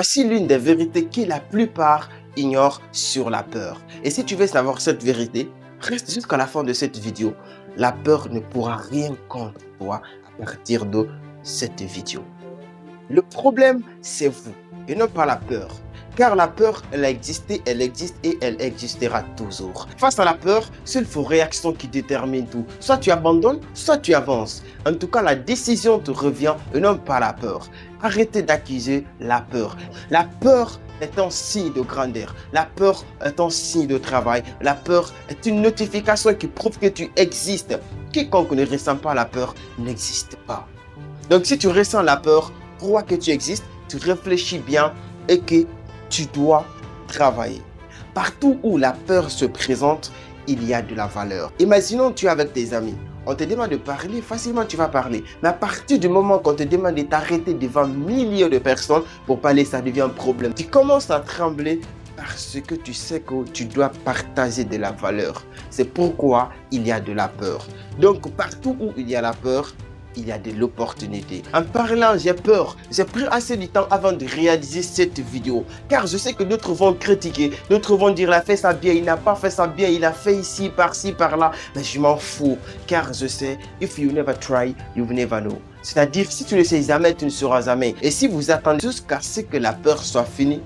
Voici l'une des vérités que la plupart ignorent sur la peur. Et si tu veux savoir cette vérité, reste jusqu'à la fin de cette vidéo. La peur ne pourra rien contre toi à partir de cette vidéo. Le problème, c'est vous et non pas la peur. Car la peur, elle a existé, elle existe et elle existera toujours. Face à la peur, c'est vos réactions qui déterminent tout. Soit tu abandonnes, soit tu avances. En tout cas, la décision te revient et non pas la peur. Arrêtez d'accuser la peur. La peur est un signe de grandeur. La peur est un signe de travail. La peur est une notification qui prouve que tu existes. Quiconque ne ressent pas la peur n'existe pas. Donc si tu ressens la peur, crois que tu existes, tu réfléchis bien et que tu dois travailler. Partout où la peur se présente, il y a de la valeur. Imaginons tu es avec tes amis. On te demande de parler, facilement tu vas parler. Mais à partir du moment qu'on te demande de t'arrêter devant milliers de personnes pour parler, ça devient un problème. Tu commences à trembler parce que tu sais que tu dois partager de la valeur. C'est pourquoi il y a de la peur. Donc partout où il y a la peur, il y a de l'opportunité. En parlant, j'ai peur. J'ai pris assez de temps avant de réaliser cette vidéo. Car je sais que d'autres vont critiquer. D'autres vont dire, il a fait ça bien, il n'a pas fait ça bien, il a fait ici, par-ci, par-là. Mais je m'en fous. Car je sais, if you never try, you will never know. C'est-à-dire, si tu ne sais jamais, tu ne sauras jamais. Et si vous attendez jusqu'à ce que la peur soit finie,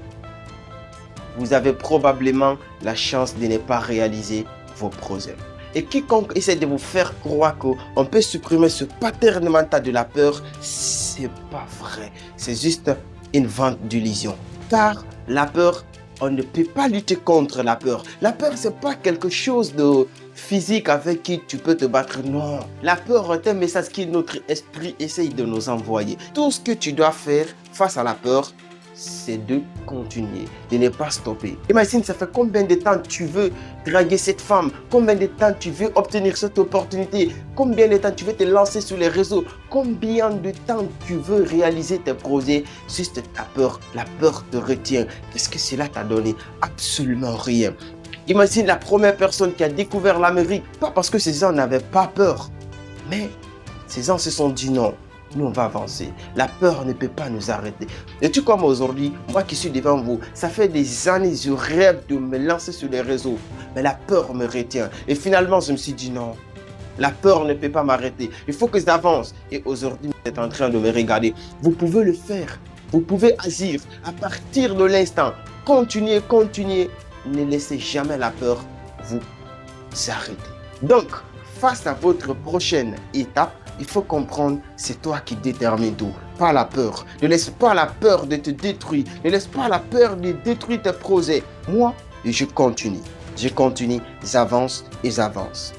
vous avez probablement la chance de ne pas réaliser vos projets. Et quiconque essaie de vous faire croire qu'on peut supprimer ce pattern mental de la peur, c'est pas vrai. C'est juste une vente d'illusion. Car la peur, on ne peut pas lutter contre la peur. La peur, c'est pas quelque chose de physique avec qui tu peux te battre. Non. La peur est un message que notre esprit essaye de nous envoyer. Tout ce que tu dois faire face à la peur, c'est de continuer, de ne pas stopper. Imagine, ça fait combien de temps tu veux draguer cette femme? Combien de temps tu veux obtenir cette opportunité? Combien de temps tu veux te lancer sur les réseaux? Combien de temps tu veux réaliser tes projets? Juste la peur te retient. Qu'est-ce que cela t'a donné? Absolument rien. Imagine la première personne qui a découvert l'Amérique, pas parce que ces gens n'avaient pas peur, mais ces gens se sont dit non. Nous, on va avancer. La peur ne peut pas nous arrêter. Et tu comme aujourd'hui, moi qui suis devant vous, ça fait des années, je rêve de me lancer sur les réseaux. Mais la peur me retient. Et finalement, je me suis dit non. La peur ne peut pas m'arrêter. Il faut que j'avance. Et aujourd'hui, vous êtes en train de me regarder. Vous pouvez le faire. Vous pouvez agir à partir de l'instant. Continuez, continuez. Ne laissez jamais la peur vous arrêter. Donc, face à votre prochaine étape, il faut comprendre, c'est toi qui détermine tout, pas la peur. Ne laisse pas la peur de te détruire. Ne laisse pas la peur de détruire tes projets. Moi, je continue. Je continue, j'avance et j'avance.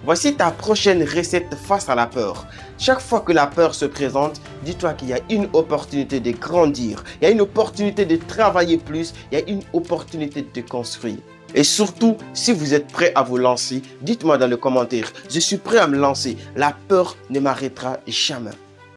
Voici ta prochaine recette face à la peur. Chaque fois que la peur se présente, dis-toi qu'il y a une opportunité de grandir. Il y a une opportunité de travailler plus. Il y a une opportunité de te construire. Et surtout, si vous êtes prêt à vous lancer, dites-moi dans les commentaires, je suis prêt à me lancer. La peur ne m'arrêtera jamais.